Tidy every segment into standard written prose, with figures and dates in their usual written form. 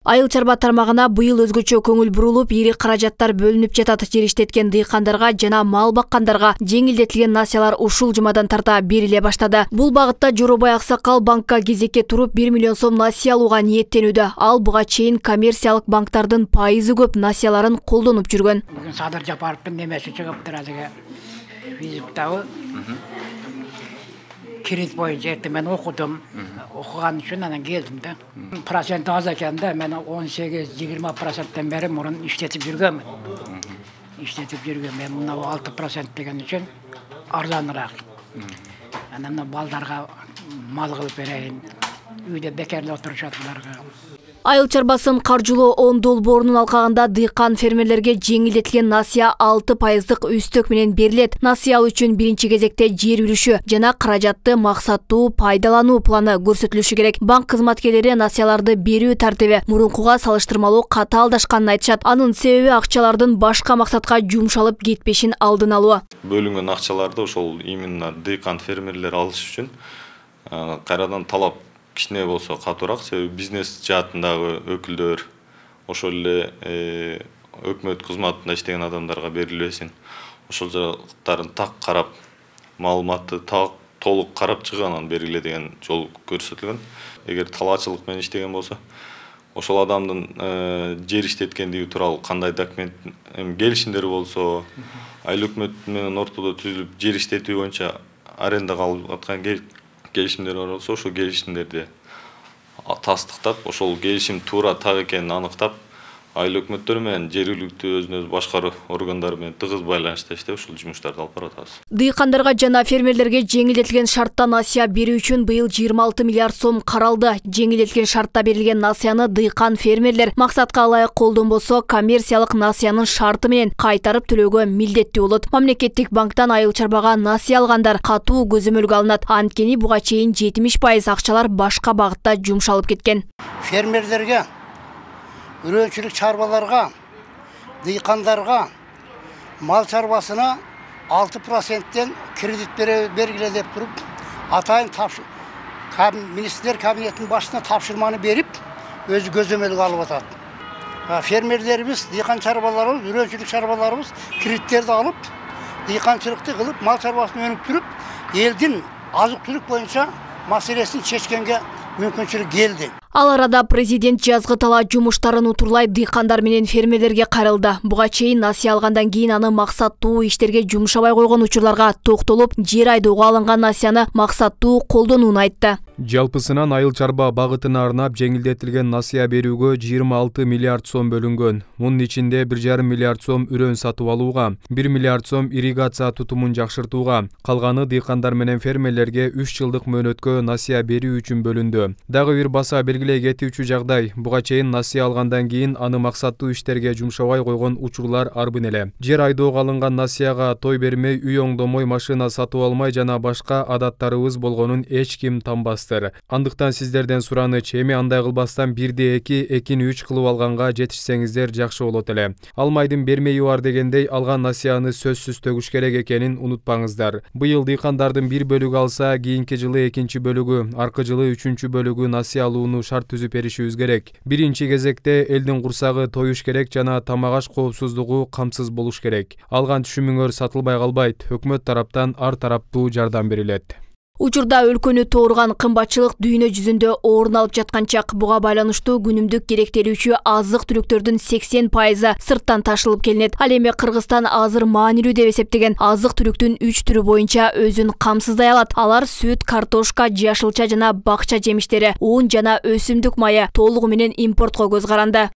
Айыл чарба тармагына быйыл өзгөчө көңүл бурулуп, ири каражаттар бөлүнүп жатат. Жер иштеткен дыйкандарга жана мал баккандарга жеңилдетилген насыялар ушул жумадан тарта бериле баштады. Бул багытта Жоробай Аксакал банкка кезекке туруп 1 миллион сом насыя алууга ниеттенүүдө. Ал буга чейин коммерциялык банктардын пайызы көп насыяларын колдонуп жүргөн. Бүгүн Садыр Жапаровдун немеси чыгып турат физиктабы. Кредит боюнча мен окудум. Окуган үчүн анан келдим да. Процент аз экен да, мен 18-20%тен бери мурун иштетип жүргөмүн. Мен мына 6% деген үчүн арзаныраак. Анан балдарга мал кылып берейин. Үйдө бекерлеп отурушатларга. Айыл чарбасын каржылоо 10 долбоорунун алкагында дыйкан фермерлерге жеңилдетилген насыя 6% үстөк менен берилет. Насыя алуу үчүн биринчи кезекте жер үлүшү жана каражатты максаттуу пайдалануу планы көрсөтүлүшү керек. Банк кызматкерлери насыяларды берүү тартиби мурункуга салыштырмалуу катаалдашканын айтышат. Анын себеби акчалардын башка максатка жумшалып кетпешин алдын алуу. Бөлүнгөн акчаларды ошол именно дыйкан фермерлер алыш үчүн кайрадан талап кичине болсо катуураак, себеби бизнес жаатындагы өкүлдөр ошол эле өкмөт кызматында иштеген адамдарга берилбесин. Ошол жактарын так карап, маалыматты так толук карап чыганан бериле деген жол көрсөтүлгөн. Эгер талаачылык менен иштеген болсо, ошол адамдын жер иштеткендиги тууралуу кандай документ келишимдери болсо, айыл өкмөт менен ортодо түзүлүп жер иштетүү боюнча арендага алып аткан келишимдер бар болсо, ошол келишимдерди тастыктап, ошол келишим туура так экенин аныктап, айыл өкмөттөр менен жергиликтүү өзүн-өзү башкаруу органдары менен тыгыз байланышта иштеп, ушул жумуштарды алып баратабыз. Дыйкандарга жана фермерлерге жеңилдетилген шартта насыя берүү үчүн быйыл 26 миллиард сом каралды. Жеңилдетилген шартта берилген насыяны дыйкан фермерлер максатка ылайык колдонбосо, коммерциялык насыянын шарты менен кайтарып төлөөгө милдеттүү болот. Мамлекеттик банктан айыл чарбага насыя алгандар катуу көзөмөлгө алынат. Анткени буга чейин 70% акчалар башка багытта жумшалып кеткен. Фермерлерге, үрөнчүлүк чарбаларга, дыйкандарга, мал чарбасына 6%тен кредит бергиле деп туруп, атайын министрлер кабинетинин башына тапшырманы берип, өзү көзөмөлгө алып атат. Фермерлерибиз, дыйкан чарбаларыбыз, үрөнчүлүк чарбаларыбыз кредиттерди алып, дыйканчылыкты кылып, мал чарбасын өнүктүрүп, элдин азык-түлүк боюнча маселесин чечкенге мүмкүнчүлүк келди. Ал арада президент жазгы тала жумуштарын утурлай дыйкандар менен фермерлерге кайрылды. Буга чейин насыя алгандан кийин аны максаттуу иштерге жумшабай койгон учурларга токтолуп, жер айдоого алынган насыяны максаттуу колдонууну айтты. Жалпысынан айыл чарба багытына арнап жеңилдетилген насыя берүүгө 26 миллиард сом бөлүнгөн. Мунун ичинде 1,5 миллиард сом үрөн сатып алууга, 1 миллиард сом ирригация тутумун жакшыртууга, калганы дыйкандар менен фермерлерге 3 жылдык мөөнөткө насыя берүү үчүн бөлүндү. Дагы бир баса белгилей кетүүчү жагдай, буга чейин насыя алгандан кийин аны максаттуу иштерге жумшабай койгон учурлар арбын эле. Жер айдоого алынган насыяга той бермей, үй оңдомой, машина сатып алмай жана башка адаттарыбыз болгонун эч ким танбастыр. Андыктан сиздерден сураныч, эми андай кылбастан 1-2, 2-3 кылып алганга жетишсеңиздер жакшы болот эле. Алмайдын бермеyi бар дегендей, алган насыяны сөзсүз төгүш керек экенин унутпаңыздар. Быйыл дыйкандардын бир бөлүгү алса, кийинки жылы экинчи бөлүгү, аркы жылы үчүнчү бөлүгү насыя алууну шарт түзүп беришибиз керек. Биринчи кезекте элдин курсагы тоюш керек жана тамак аш коопсуздугу камсыз болуш керек. Алган түшүмүңөр сатылбай калбайт. Өкмөт тараптан ар тараптуу жардам берилет. Учурда өлкөнү тоорган кымбатчылык дүйнө жүзүндө орун алып жаткан чак. Буга байланыштуу күнүмдүк керектелүүчү азык түлүктөрдүн 80% сырттан ташылып келинет. Ал эми Кыргызстан азыр маанилүү деп эсептеген азык түлүктүн 3 түрү боюнча өзүн камсыздай алат. Алар сүт, картошка, жашылча жана бакча жемиштери, ун жана өсүмдүк майы толугу менен импортко көз каранды.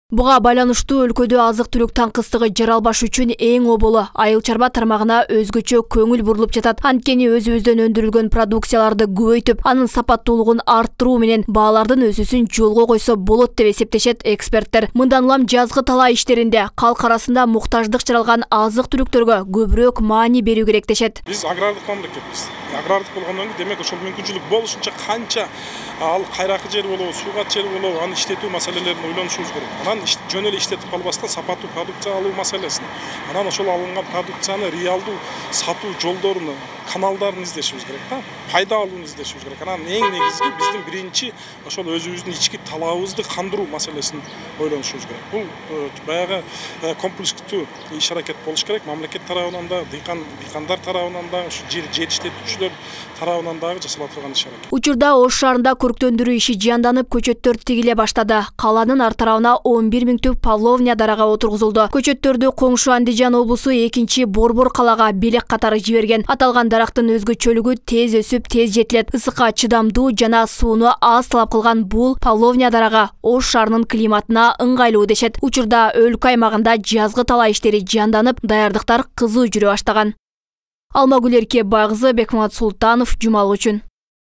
Буга байланыштуу өлкөдө азык-түлүк таңкыстыгы жаралбаш үчүн эң оболу айыл чарба тармагына өзгөчө көңүл бурулуп жатат. Анткени өзүбүздөн өндүрүлгөн продукцияларды көбөйтүп, анын сапаттуулугун арттыруу менен баалардын өсүүсүн жолго койсо болот деп эсептешет эксперттер. Мындан улам жазгы тала иштеринде калк арасында муктаждык жаралган азык-түлүктөргө көбүрөөк маани берүү керек дешет. Биз агрардык мамлекетпиз. Агрардык болгондон кийин демек ошол мүмкүнчүлүк болушунча канча ал кайракы жер болобу, сууга жер болобу, аны иштетүү маселелерин ойлонушубуз керек. Анан жөн эле иштетип калбастан сапаттуу продукция алуу маселесин, анан ошол алынган продукцияны реалдуу сатуу жолдорун, каналдарын издешибиз керек да, пайда алууну издешибиз керек. Анан эң негизги биздин биринчи ошол өзүбүздүн ички талабыбызды кандыруу маселесин ойлонушубуз керек. Бул баягы комплекстүү иш аракет болуш керек. Мамлекет тарабынан да, дыйкандар тарабынан да, жер жетиштетүүчүлөр тарабынан дагы жасала турган иш аракет. Учурда Ош шаарында көрктөндүрүү иши жанданып, көчөттөр тигиле баштады. Каланын ар тарабына 11 миңдик павловня дарага отургузулду. Көчөттөрдү коңшу Андижан облусу 2-Борбор калага белек катары жиберген. Аталган дарактын өзгөчөлүгү тез өсүп, тез жетилет. Ысыкка чыдамдуу жана сууну аз талап кылган бул павловня дарага Ош шаарынын климатына ыңгайлуу дешет. Учурда өлкө аймагында жазгы талаа иштери жанданып, даярдыктар кызуу жүрө баштаган. Алмагүл Эркебай кызы, Бекмамат Султанов, Жумалык үчүн.